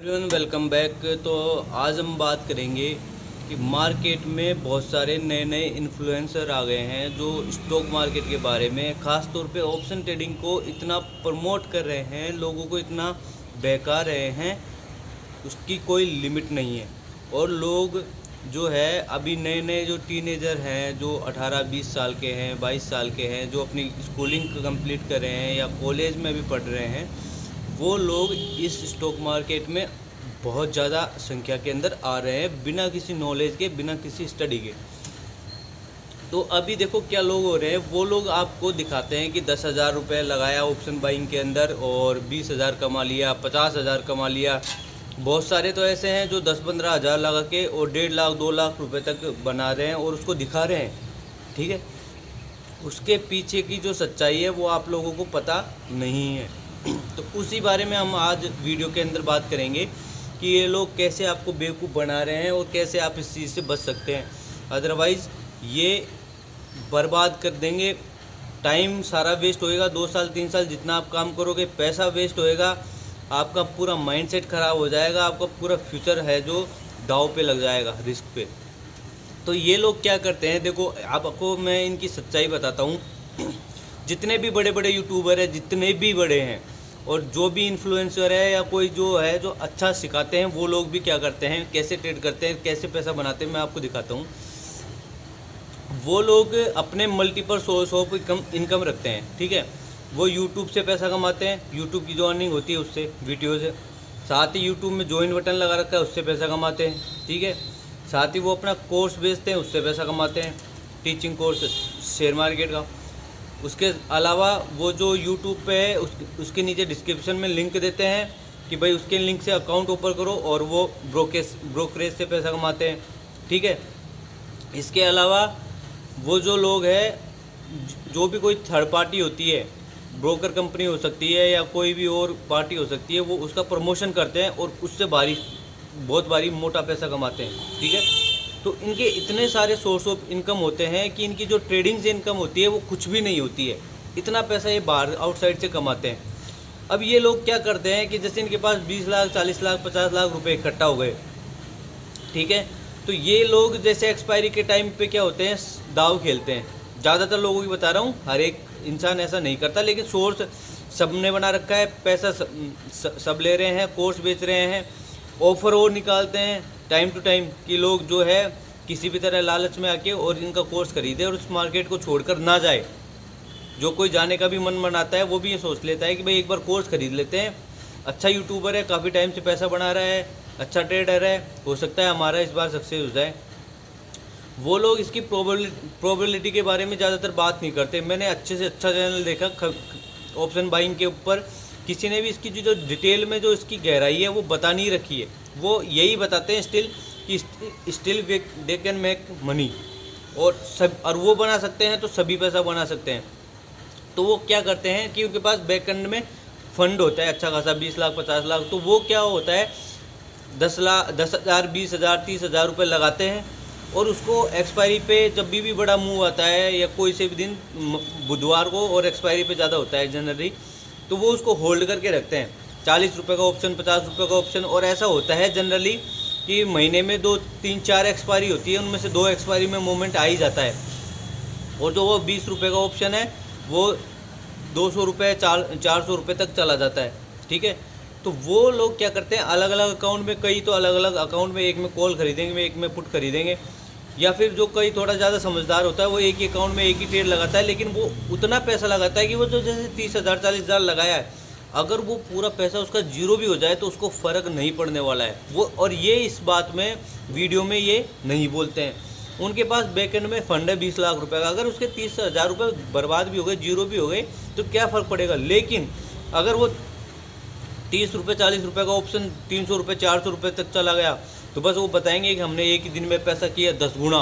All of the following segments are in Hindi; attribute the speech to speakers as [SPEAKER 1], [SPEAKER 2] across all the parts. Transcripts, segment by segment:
[SPEAKER 1] Everyone welcome back. तो आज हम बात करेंगे कि मार्केट में बहुत सारे नए नए इन्फ्लुएंसर आ गए हैं जो स्टॉक मार्केट के बारे में, ख़ास तौर पे ऑप्शन ट्रेडिंग को इतना प्रमोट कर रहे हैं, लोगों को इतना बहका रहे हैं, उसकी कोई लिमिट नहीं है। और लोग जो है अभी नए नए जो टीनेजर हैं, जो 18-20 साल के हैं, 22 साल के हैं, जो अपनी स्कूलिंग कंप्लीट कर रहे हैं या कॉलेज में भी पढ़ रहे हैं, वो लोग इस स्टॉक मार्केट में बहुत ज़्यादा संख्या के अंदर आ रहे हैं, बिना किसी नॉलेज के, बिना किसी स्टडी के। तो अभी देखो क्या लोग हो रहे हैं, वो लोग आपको दिखाते हैं कि 10,000 रुपये लगाया ऑप्शन बाइंग के अंदर और 20,000 कमा लिया, 50,000 कमा लिया। बहुत सारे तो ऐसे हैं जो 10-15 हज़ार लगा के और 1.5 लाख 2 लाख रुपए तक बना रहे हैं और उसको दिखा रहे हैं। ठीक है, उसके पीछे की जो सच्चाई है वो आप लोगों को पता नहीं है। तो उसी बारे में हम आज वीडियो के अंदर बात करेंगे कि ये लोग कैसे आपको बेवकूफ़ बना रहे हैं और कैसे आप इस चीज़ से बच सकते हैं। अदरवाइज़ ये बर्बाद कर देंगे, टाइम सारा वेस्ट होएगा, 2 साल 3 साल जितना आप काम करोगे पैसा वेस्ट होएगा, आपका पूरा माइंडसेट ख़राब हो जाएगा, आपका पूरा फ्यूचर है जो दाव पे लग जाएगा, रिस्क पे। तो ये लोग क्या करते हैं, देखो आपको मैं इनकी सच्चाई बताता हूँ। जितने भी बड़े बड़े यूट्यूबर हैं, जितने भी बड़े हैं और जो भी इन्फ्लुएंसर है या कोई जो है जो अच्छा सिखाते हैं, वो लोग भी क्या करते हैं, कैसे ट्रेड करते हैं, कैसे पैसा बनाते हैं, मैं आपको दिखाता हूँ। वो लोग अपने मल्टीपल सोर्स ऑफ इनकम रखते हैं। ठीक है, वो यूट्यूब से पैसा कमाते हैं, यूट्यूब की जो अर्निंग होती है उससे, वीडियो से। साथ ही यूट्यूब में ज्वाइन बटन लगा रखा है, उससे पैसा कमाते हैं। ठीक है, साथ ही वो अपना कोर्स बेचते हैं, उससे पैसा कमाते हैं, टीचिंग कोर्स शेयर मार्केट का। उसके अलावा वो जो यूट्यूब पे है उसके नीचे डिस्क्रिप्शन में लिंक देते हैं कि भाई उसके लिंक से अकाउंट ओपन करो, और वो ब्रोकरेज से पैसा कमाते हैं। ठीक है, इसके अलावा वो जो लोग हैं, जो भी कोई थर्ड पार्टी होती है, ब्रोकर कंपनी हो सकती है या कोई भी और पार्टी हो सकती है, वो उसका प्रमोशन करते हैं और उससे बहुत भारी मोटा पैसा कमाते हैं। ठीक है, तो इनके इतने सारे सोर्स ऑफ इनकम होते हैं कि इनकी जो ट्रेडिंग से इनकम होती है वो कुछ भी नहीं होती है। इतना पैसा ये बाहर आउटसाइड से कमाते हैं। अब ये लोग क्या करते हैं कि जैसे इनके पास 20 लाख 40 लाख 50 लाख रुपए इकट्ठा हो गए। ठीक है, तो ये लोग जैसे एक्सपायरी के टाइम पे क्या होते हैं, दाव खेलते हैं। ज़्यादातर लोगों की बता रहा हूँ, हर एक इंसान ऐसा नहीं करता, लेकिन सोर्स सबने बना रखा है, पैसा सब ले रहे हैं, कोर्स बेच रहे हैं, ऑफर और निकालते हैं टाइम टू टाइम कि लोग जो है किसी भी तरह लालच में आके और इनका कोर्स खरीदे और उस मार्केट को छोड़कर ना जाए। जो कोई जाने का भी मन बनाता है वो भी ये सोच लेता है कि भाई एक बार कोर्स खरीद लेते हैं, अच्छा यूट्यूबर है, काफ़ी टाइम से पैसा बना रहा है, अच्छा ट्रेडर है, हो सकता है हमारा इस बार सक्सेस हो जाए। वो लोग इसकी प्रोबेबिलिटी के बारे में ज़्यादातर बात नहीं करते। मैंने अच्छे से अच्छा चैनल देखा ऑप्शन बाइंग के ऊपर, किसी ने भी इसकी जो डिटेल में जो इसकी गहराई है वो बता नहीं रखी है। वो यही बताते हैं स्टिल कि still they can make money, और वो बना सकते हैं तो सभी पैसा बना सकते हैं। तो वो क्या करते हैं कि उनके पास बैकएंड में फंड होता है अच्छा खासा, 20 लाख 50 लाख। तो वो क्या होता है, 10,000 20,000 30,000 रुपये लगाते हैं और उसको एक्सपायरी पे जब भी बड़ा मूव आता है या कोई से भी दिन, बुधवार को, और एक्सपायरी पे ज़्यादा होता है जनरली, तो वो उसको होल्ड करके रखते हैं। 40 रुपये का ऑप्शन, 50 रुपये का ऑप्शन, और ऐसा होता है जनरली कि महीने में 2 3 4 एक्सपायरी होती है, उनमें से 2 एक्सपायरी में मूवमेंट आ ही जाता है। और जो वो 20 रुपये का ऑप्शन है वो 200 रुपये 400 रुपये तक चला जाता है। ठीक है, तो वो लोग क्या करते हैं, अलग अलग अकाउंट में, कई तो अलग अलग अकाउंट में, एक में कॉल खरीदेंगे, एक में पुट खरीदेंगे, या फिर जो कई थोड़ा ज़्यादा समझदार होता है वो एक ही अकाउंट में एक ही ट्रेड लगाता है, लेकिन वो उतना पैसा लगाता है कि वो जो जैसे 30,000 40,000 लगाया है, अगर वो पूरा पैसा उसका जीरो भी हो जाए तो उसको फ़र्क नहीं पड़ने वाला है वो। और ये इस बात में वीडियो में ये नहीं बोलते हैं। उनके पास बैकएंड में फंड है 20 लाख रुपए का, अगर उसके 30,000 रुपये बर्बाद भी हो गए, जीरो भी हो गए, तो क्या फ़र्क पड़ेगा। लेकिन अगर वो 30 रुपये 40 रुपये का ऑप्शन 300 रुपये 400 रुपये तक चला गया, तो बस वो बताएंगे कि हमने एक ही दिन में पैसा किया 10 गुना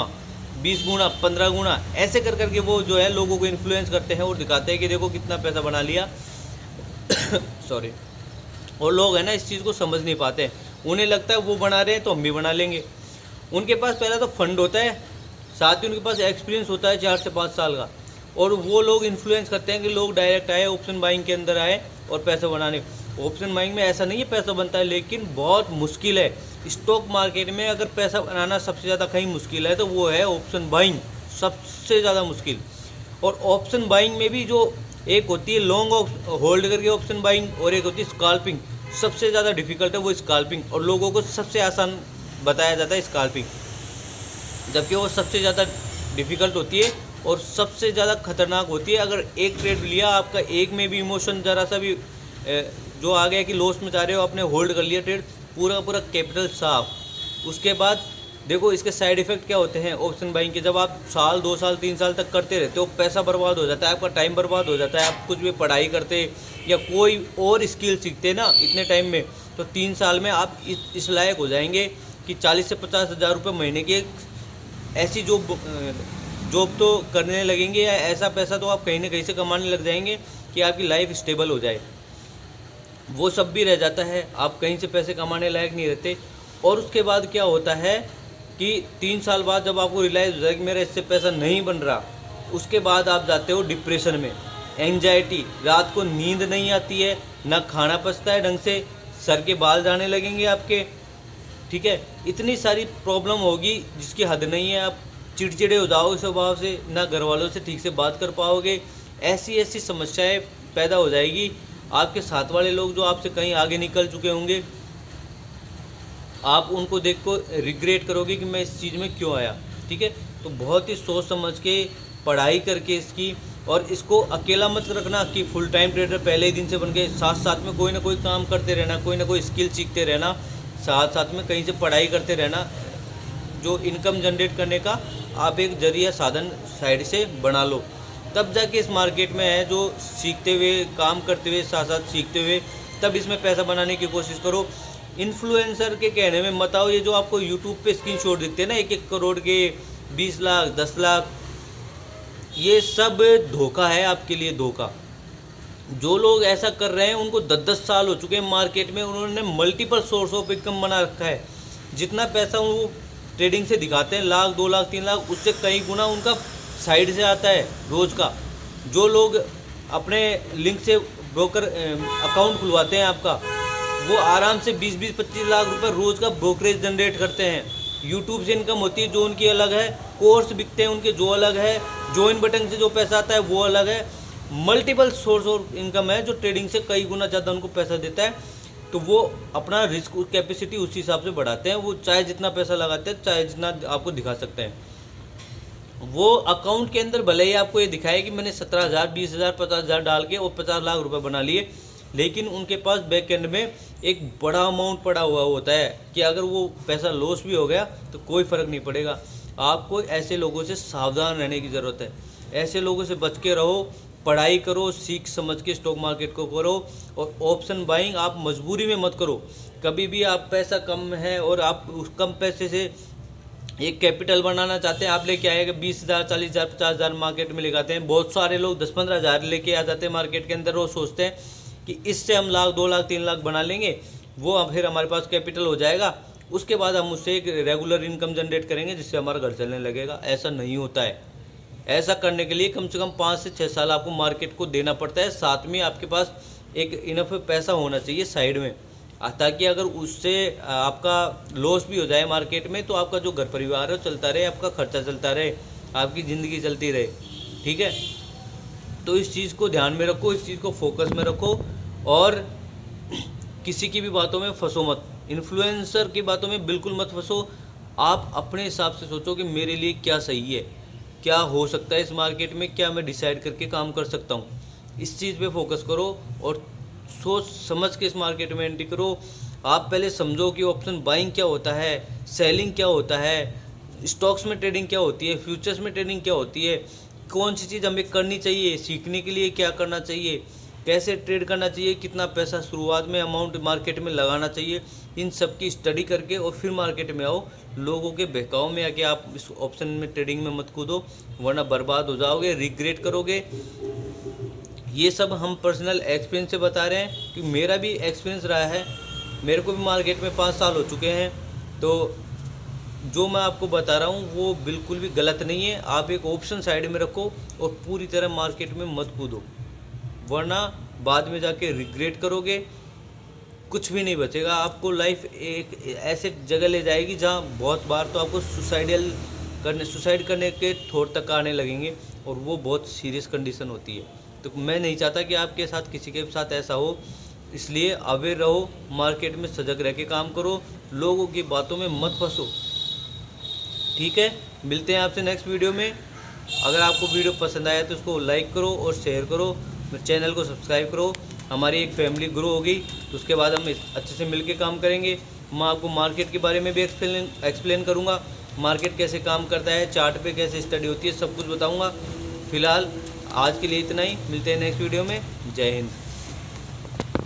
[SPEAKER 1] 20 गुना 15 गुना, ऐसे कर करके वो जो है लोगों को इन्फ्लुएंस करते हैं और दिखाते हैं कि देखो कितना पैसा बना लिया। सॉरी। और लोग है ना इस चीज़ को समझ नहीं पाते, उन्हें लगता है वो बना रहे हैं तो हम भी बना लेंगे। उनके पास पहला तो फंड होता है, साथ ही उनके पास एक्सपीरियंस होता है 4 से 5 साल का, और वो लोग इन्फ्लुएंस करते हैं कि लोग डायरेक्ट आए, ऑप्शन बाइंग के अंदर आए और पैसे बनाने। ऑप्शन बाइंग में ऐसा नहीं है पैसा बनता है, लेकिन बहुत मुश्किल है। स्टॉक मार्केट में अगर पैसा बनाना सबसे ज़्यादा कहीं मुश्किल है तो वो है ऑप्शन बाइंग, सबसे ज़्यादा मुश्किल। और ऑप्शन बाइंग में भी जो एक होती है लॉन्ग होल्ड करके ऑप्शन बाइंग और एक होती है स्काल्पिंग, सबसे ज़्यादा डिफिकल्ट है वो स्काल्पिंग, और लोगों को सबसे आसान बताया जाता है स्काल्पिंग, जबकि वो सबसे ज़्यादा डिफ़िकल्ट होती है और सबसे ज़्यादा खतरनाक होती है। अगर एक ट्रेड लिया, आपका एक में भी इमोशन ज़रा सा भी जो आ गया कि लॉस में जा रहे हो, आपने होल्ड कर लिया ट्रेड, पूरा पूरा कैपिटल साफ। उसके बाद देखो इसके साइड इफ़ेक्ट क्या होते हैं ऑप्शन बाइंग के। जब आप साल 2 साल 3 साल तक करते रहते हो, पैसा बर्बाद हो जाता है, आपका टाइम बर्बाद हो जाता है। आप कुछ भी पढ़ाई करते या कोई और स्किल सीखते ना इतने टाइम में, तो 3 साल में आप इस लायक हो जाएंगे कि 40 से 50 हज़ार रुपये महीने की ऐसी जॉब तो करने लगेंगे, या ऐसा पैसा तो आप कहीं ना कहीं से कमाने लग जाएंगे कि आपकी लाइफ स्टेबल हो जाए। वो सब भी रह जाता है, आप कहीं से पैसे कमाने लायक नहीं रहते। और उसके बाद क्या होता है कि 3 साल बाद जब आपको रियलाइज़ हो जाए कि मेरा इससे पैसा नहीं बन रहा, उसके बाद आप जाते हो डिप्रेशन में, एंजाइटी, रात को नींद नहीं आती है, ना खाना पचता है ढंग से, सर के बाल जाने लगेंगे आपके, ठीक है। इतनी सारी प्रॉब्लम होगी जिसकी हद नहीं है। आप चिड़चिड़े हो जाओगे स्वभाव से, ना घर वालों से ठीक से बात कर पाओगे, ऐसी ऐसी समस्याएं पैदा हो जाएगी। आपके साथ वाले लोग जो आपसे कहीं आगे निकल चुके होंगे, आप उनको देख को रिग्रेट करोगे कि मैं इस चीज़ में क्यों आया, ठीक है। तो बहुत ही सोच समझ के पढ़ाई करके इसकी, और इसको अकेला मत रखना कि फुल टाइम ट्रेडर पहले ही दिन से बन के, साथ साथ में कोई ना कोई काम करते रहना, कोई ना कोई स्किल सीखते रहना, साथ साथ में कहीं से पढ़ाई करते रहना, जो इनकम जनरेट करने का आप एक जरिया साधन साइड से बना लो। तब जाके इस मार्केट में है जो सीखते हुए, काम करते हुए, साथ साथ सीखते हुए, तब इसमें पैसा बनाने की कोशिश करो। इन्फ्लुएंसर के कहने में मत आओ। ये जो आपको यूट्यूब पे स्क्रीनशॉट दिखते हैं ना 1-1 करोड़ के, 20 लाख, 10 लाख, ये सब धोखा है आपके लिए, धोखा। जो लोग ऐसा कर रहे हैं उनको 10-10 साल हो चुके हैं मार्केट में, उन्होंने मल्टीपल सोर्स ऑफ इनकम बना रखा है। जितना पैसा वो ट्रेडिंग से दिखाते हैं, 1 लाख, 2 लाख, 3 लाख, उससे कई गुना उनका साइड से आता है रोज़ का। जो लोग अपने लिंक से ब्रोकर अकाउंट खुलवाते हैं आपका, वो आराम से 20-20, 25 लाख रुपए रोज़ का ब्रोकरेज जनरेट करते हैं। यूट्यूब से इनकम होती है जो उनकी अलग है, कोर्स बिकते हैं उनके जो अलग है, ज्वाइन बटन से जो पैसा आता है वो अलग है। मल्टीपल सोर्स ऑफ इनकम है जो ट्रेडिंग से कई गुना ज़्यादा उनको पैसा देता है। तो वो अपना रिस्क कैपेसिटी उस हिसाब से बढ़ाते हैं। वो चाहे जितना पैसा लगाते हैं, चाहे जितना आपको दिखा सकते हैं। वो अकाउंट के अंदर भले ही आपको ये दिखाए कि मैंने 17,000, 20,000, 50,000 डाल के और 50 लाख रुपए बना लिए, लेकिन उनके पास बैक एंड में एक बड़ा अमाउंट पड़ा हुआ होता है कि अगर वो पैसा लॉस भी हो गया तो कोई फ़र्क नहीं पड़ेगा। आपको ऐसे लोगों से सावधान रहने की ज़रूरत है। ऐसे लोगों से बच के रहो, पढ़ाई करो, सीख समझ के स्टॉक मार्केट को करो। और ऑप्शन बाइंग आप मजबूरी में मत करो। कभी भी आप पैसा कम है और आप उस कम पैसे से एक कैपिटल बनाना चाहते हैं, आप लेके आएगा 20,000, 40,000, 50,000 मार्केट में लगाते हैं। बहुत सारे लोग 10-15 हज़ार लेके आ जाते हैं मार्केट के अंदर। वो सोचते हैं कि इससे हम 1 लाख, 2 लाख, 3 लाख बना लेंगे, वो फिर हमारे पास कैपिटल हो जाएगा, उसके बाद हम उससे एक रेगुलर इनकम जनरेट करेंगे जिससे हमारा घर चलने लगेगा। ऐसा नहीं होता है। ऐसा करने के लिए कम से कम 5 से 6 साल आपको मार्केट को देना पड़ता है। साथ में आपके पास एक इनफ पैसा होना चाहिए साइड में, ताकि अगर उससे आपका लॉस भी हो जाए मार्केट में तो आपका जो घर परिवार है वो चलता रहे, आपका खर्चा चलता रहे, आपकी ज़िंदगी चलती रहे, ठीक है। तो इस चीज़ को ध्यान में रखो, इस चीज़ को फोकस में रखो, और किसी की भी बातों में फंसो मत। इन्फ्लुएंसर की बातों में बिल्कुल मत फंसो। आप अपने हिसाब से सोचो कि मेरे लिए क्या सही है, क्या हो सकता है इस मार्केट में, क्या मैं डिसाइड करके काम कर सकता हूँ। इस चीज़ पे फोकस करो और सोच समझ के इस मार्केट में एंट्री करो। आप पहले समझो कि ऑप्शन बाइंग क्या होता है, सेलिंग क्या होता है, स्टॉक्स में ट्रेडिंग क्या होती है, फ्यूचर्स में ट्रेडिंग क्या होती है, कौन सी चीज़ हमें करनी चाहिए, सीखने के लिए क्या करना चाहिए, कैसे ट्रेड करना चाहिए, कितना पैसा शुरुआत में अमाउंट मार्केट में लगाना चाहिए। इन सब की स्टडी करके और फिर मार्केट में आओ। लोगों के बहकाव में आके आप इस ऑप्शन में ट्रेडिंग में मत कूदो, वरना बर्बाद हो जाओगे, रिग्रेट करोगे। ये सब हम पर्सनल एक्सपीरियंस से बता रहे हैं कि मेरा भी एक्सपीरियंस रहा है। मेरे को भी मार्केट में 5 साल हो चुके हैं। तो जो मैं आपको बता रहा हूँ वो बिल्कुल भी गलत नहीं है। आप एक ऑप्शन साइड में रखो और पूरी तरह मार्केट में मत कूदो, वरना बाद में जाके रिग्रेट करोगे। कुछ भी नहीं बचेगा। आपको लाइफ एक ऐसे जगह ले जाएगी जहाँ बहुत बार तो आपको सुसाइड करने के थॉट तक आने लगेंगे, और वो बहुत सीरियस कंडीशन होती है। तो मैं नहीं चाहता कि आपके साथ किसी के साथ ऐसा हो, इसलिए अवेयर रहो, मार्केट में सजग रह के काम करो, लोगों की बातों में मत फंसो। ठीक है, मिलते हैं आपसे नेक्स्ट वीडियो में। अगर आपको वीडियो पसंद आया तो उसको लाइक करो और शेयर करो, चैनल को सब्सक्राइब करो। हमारी एक फैमिली ग्रो होगी तो उसके बाद हम अच्छे से मिलके काम करेंगे। मैं आपको मार्केट के बारे में भी एक्सप्लेन करूँगा, मार्केट कैसे काम करता है, चार्ट पे कैसे स्टडी होती है, सब कुछ बताऊँगा। फिलहाल आज के लिए इतना ही, मिलते हैं नेक्स्ट वीडियो में। जय हिंद।